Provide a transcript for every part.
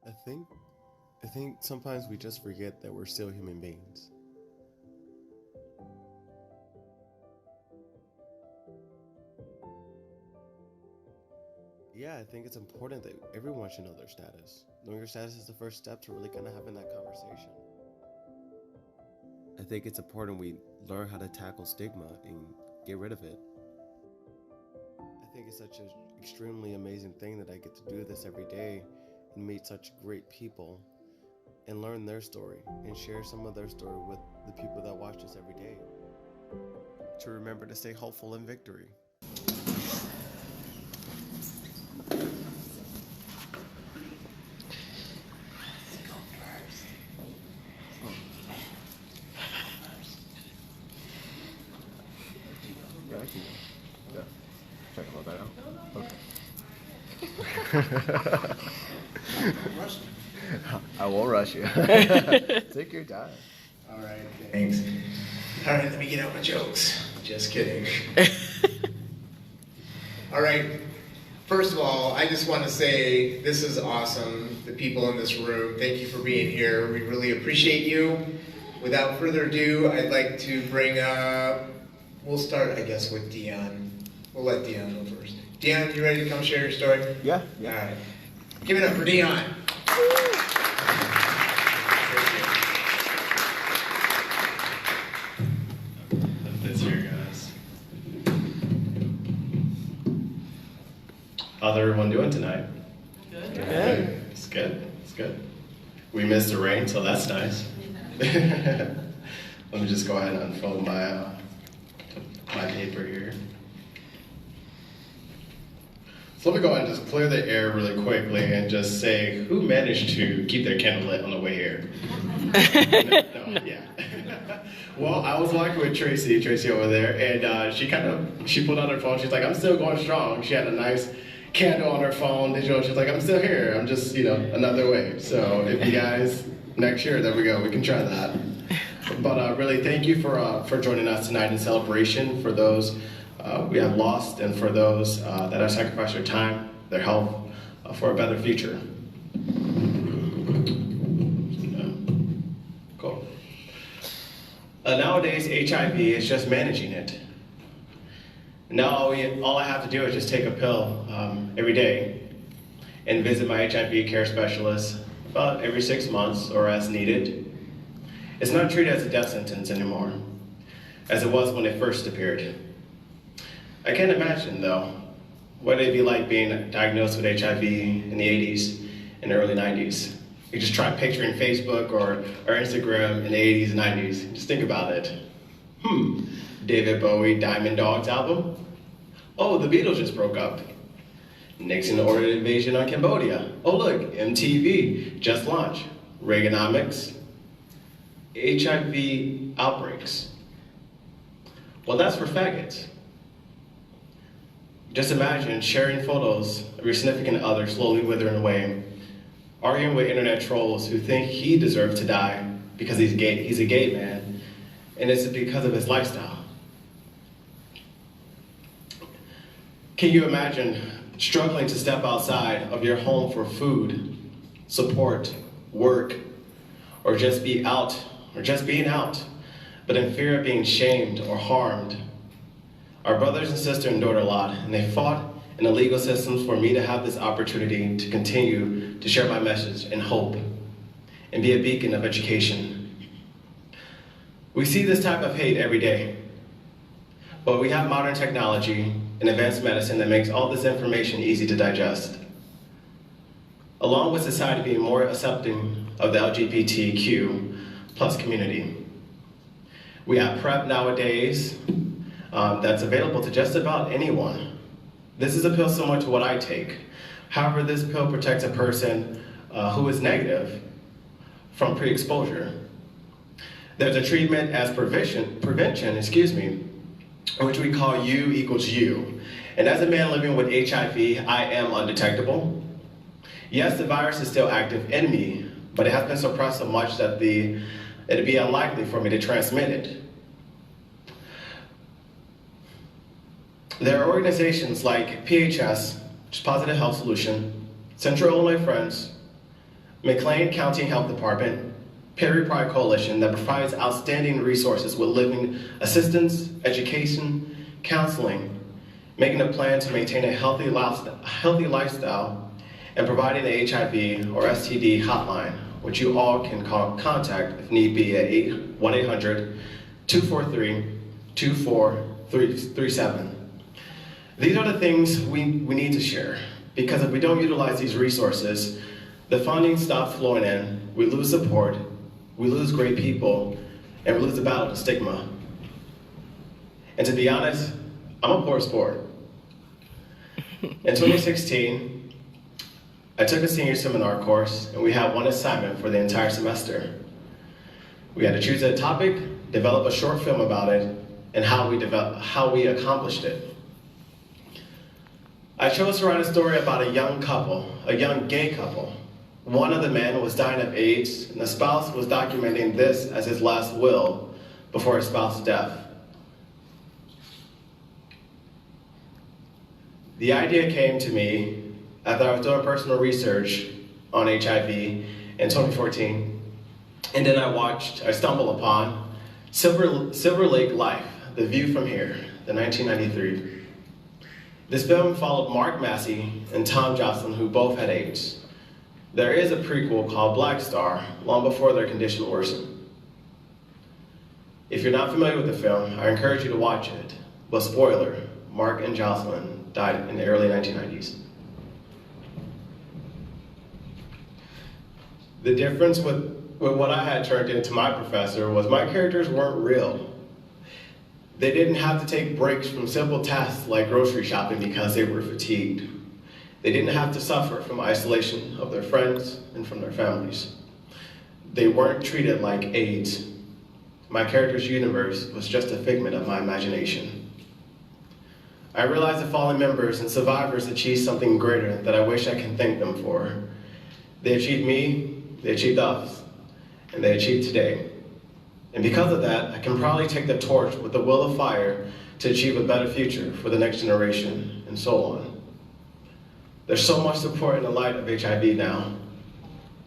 I think I think sometimes we just forget that we're still human beings. Yeah, I think it's important that everyone should know their status. Knowing your status is the first step to really kind of having that conversation. I think it's important we learn how to tackle stigma and get rid of it. I think it's such an extremely amazing thing that I get to do this every day and meet such great people and learn their story and share some of their story with the people that watch us every day. To remember to stay hopeful in victory. Yeah, I can go. Yeah. Check about that out. Okay. I won't rush you. Take your time. All right, thanks. All right, let me get out my jokes. Just kidding. All right, first of all, I just want to say this is awesome. The people in this room, thank you for being here. We really appreciate you. Without further ado, I'd like to bring up, we'll start, I guess, with Dion. We'll let Dion go first. Dion, you ready to come share your story? Yeah. All right. Give it up for Dion. This here, guys. How's everyone doing tonight? Good. Good. It's good. It's good. We missed the rain, so that's nice. Let me just go ahead and unfold my paper here. So let me go ahead and just clear the air really quickly and just say, who managed to keep their candle lit on the way here? No, yeah. Well, I was walking with Tracy over there, and she pulled out her phone. She's like, I'm still going strong. She had a nice candle on her phone. She's like, I'm still here. I'm just, another way. So if you guys, next year, there we go. We can try that. But really, thank you for joining us tonight in celebration for those we have lost and for those that have sacrificed their time, their health, for a better future. Cool. Nowadays, HIV is just managing it. Now all I have to do is just take a pill every day and visit my HIV care specialist about every 6 months or as needed. It's not treated as a death sentence anymore, as it was when it first appeared. I can't imagine, though, what it'd be like being diagnosed with HIV in the 80s and early 90s. You just try picturing Facebook or Instagram in the 80s and 90s. Just think about it. David Bowie, Diamond Dogs album? Oh, the Beatles just broke up. Nixon ordered invasion on Cambodia. Oh look, MTV just launched. Reaganomics. HIV outbreaks. Well, that's for faggots. Just imagine sharing photos of your significant other slowly withering away, arguing with internet trolls who think he deserves to die because he's gay. He's a gay man, and it's because of his lifestyle. Can you imagine struggling to step outside of your home for food, support, work, or just being out, but in fear of being shamed or harmed? Our brothers and sisters endured a lot, and they fought in the legal systems for me to have this opportunity to continue to share my message and hope and be a beacon of education. We see this type of hate every day, but we have modern technology and advanced medicine that makes all this information easy to digest. Along with society being more accepting of the LGBTQ plus community. We have PrEP nowadays that's available to just about anyone. This is a pill similar to what I take. However, this pill protects a person who is negative from pre-exposure. There's a treatment as prevention, which we call U equals U. And as a man living with HIV, I am undetectable. Yes, the virus is still active in me, but it has been suppressed so much that it'd be unlikely for me to transmit it. There are organizations like PHS, which is Positive Health Solution, Central Illinois Friends, McLean County Health Department, Prairie Pride Coalition that provides outstanding resources with living assistance, education, counseling, making a plan to maintain a healthy lifestyle, and providing the HIV or STD hotline, which you all can contact if need be at 1-800-243-2437. These are the things we need to share, because if we don't utilize these resources, the funding stops flowing in, we lose support, we lose great people, and we lose the battle to stigma. And to be honest, I'm a poor sport. In 2016, I took a senior seminar course, and we had one assignment for the entire semester. We had to choose a topic, develop a short film about it, and how we accomplished it. I chose to write a story about a young couple, a young gay couple. One of the men was dying of AIDS, and the spouse was documenting this as his last will before his spouse's death. The idea came to me after I was doing personal research on HIV in 2014, and then I stumbled upon Silver Lake Life, The View from Here, the 1993. This film followed Mark Massey and Tom Jocelyn, who both had AIDS. There is a prequel called Black Star, long before their condition worsened. If you're not familiar with the film, I encourage you to watch it. But spoiler, Mark and Jocelyn died in the early 1990s. The difference with what I had turned into my professor was my characters weren't real. They didn't have to take breaks from simple tasks like grocery shopping because they were fatigued. They didn't have to suffer from isolation of their friends and from their families. They weren't treated like AIDS. My character's universe was just a figment of my imagination. I realized the fallen members and survivors achieved something greater that I wish I can thank them for. They achieved me, they achieved us, and they achieved today. And because of that, I can proudly take the torch with the will of fire to achieve a better future for the next generation, and so on. There's so much support in the light of HIV now.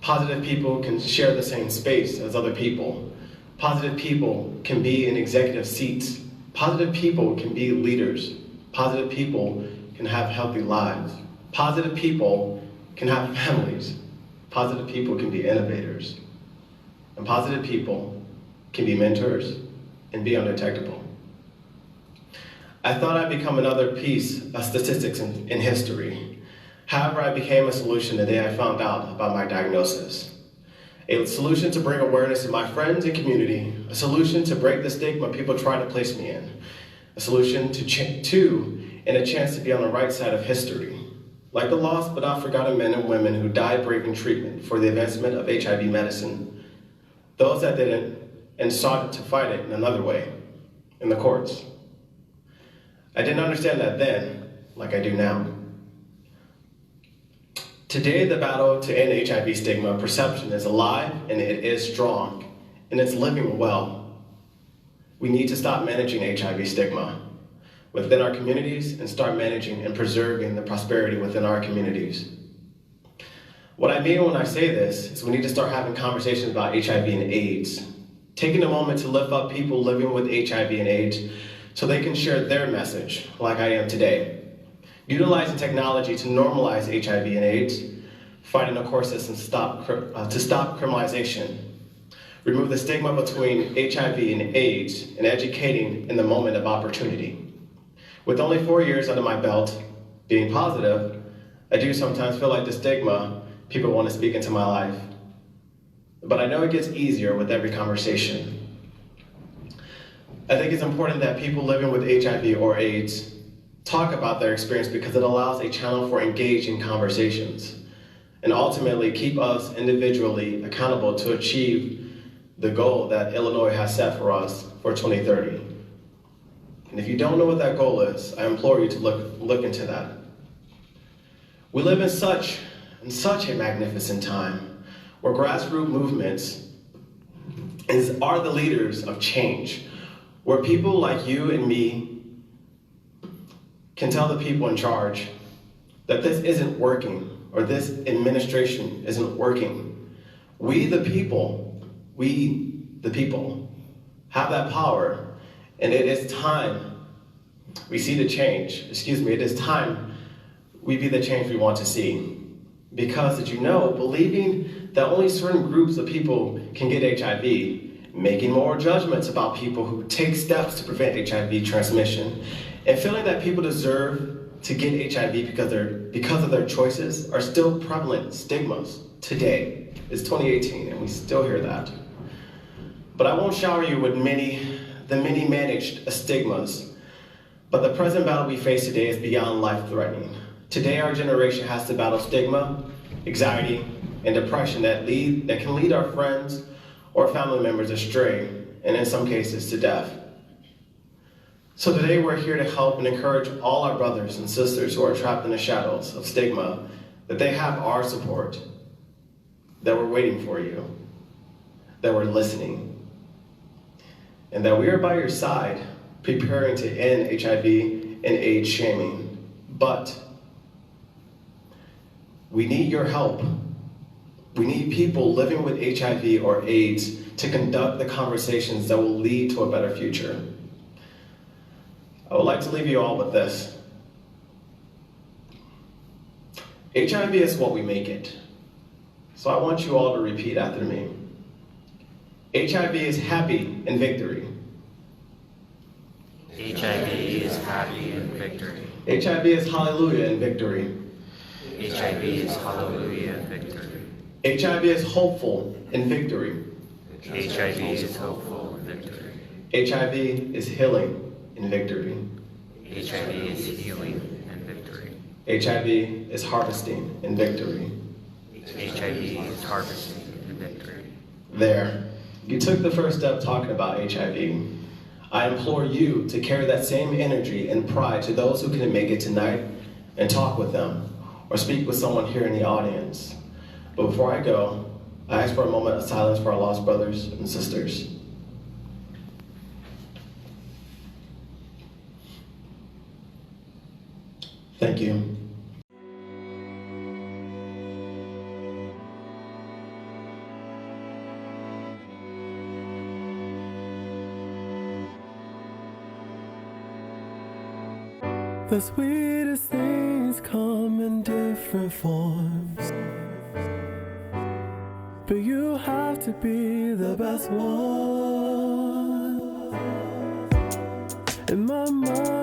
Positive people can share the same space as other people. Positive people can be in executive seats. Positive people can be leaders. Positive people can have healthy lives. Positive people can have families. Positive people can be innovators. And positive people can be mentors and be undetectable. I thought I'd become another piece of statistics in history. However, I became a solution the day I found out about my diagnosis. A solution to bring awareness to my friends and community, a solution to break the stigma people try to place me in, a solution and a chance to be on the right side of history, like the lost but not forgotten men and women who died braving treatment for the advancement of HIV medicine, those that didn't and sought to fight it in another way, in the courts. I didn't understand that then, like I do now. Today, the battle to end HIV stigma perception is alive and it is strong, and it's living well. We need to stop managing HIV stigma within our communities and start managing and preserving the prosperity within our communities. What I mean when I say this is we need to start having conversations about HIV and AIDS, taking a moment to lift up people living with HIV and AIDS so they can share their message like I am today. Utilizing technology to normalize HIV and AIDS, fighting a court system to stop criminalization, remove the stigma between HIV and AIDS, and educating in the moment of opportunity. With only 4 years under my belt, being positive, I do sometimes feel like the stigma people want to speak into my life. But I know it gets easier with every conversation. I think it's important that people living with HIV or AIDS talk about their experience because it allows a channel for engaging conversations and ultimately keep us individually accountable to achieve the goal that Illinois has set for us for 2030. And if you don't know what that goal is, I implore you to look into that. We live in such a magnificent time where grassroots movements are the leaders of change, where people like you and me can tell the people in charge that this isn't working or this administration isn't working. We the people, have that power, and it is time we see the change. It is time we be the change we want to see. Because, did you know, believing that only certain groups of people can get HIV, making moral judgments about people who take steps to prevent HIV transmission, and feeling that people deserve to get HIV because of their choices are still prevalent stigmas today. It's 2018 and we still hear that. But I won't shower you with the many managed stigmas. But the present battle we face today is beyond life-threatening. Today our generation has to battle stigma, anxiety, and depression that can lead our friends or family members astray, and in some cases to death. So today we're here to help and encourage all our brothers and sisters who are trapped in the shadows of stigma, that they have our support, that we're waiting for you, that we're listening, and that we are by your side, preparing to end HIV and AIDS shaming. But we need your help. We need people living with HIV or AIDS to conduct the conversations that will lead to a better future. I would like to leave you all with this. HIV is what we make it. So I want you all to repeat after me. HIV is happy in victory. HIV is happy in victory. HIV is hallelujah in victory. HIV is hallelujah in victory. HIV is hopeful in victory. HIV is hopeful in victory. HIV is healing in victory. HIV is healing in victory. HIV is harvesting in victory. HIV is harvesting in victory. There. You took the first step talking about HIV. I implore you to carry that same energy and pride to those who couldn't make it tonight and talk with them or speak with someone here in the audience. But before I go, I ask for a moment of silence for our lost brothers and sisters. Thank you. The sweetest things come in different forms, but you have to be the best one. In my mind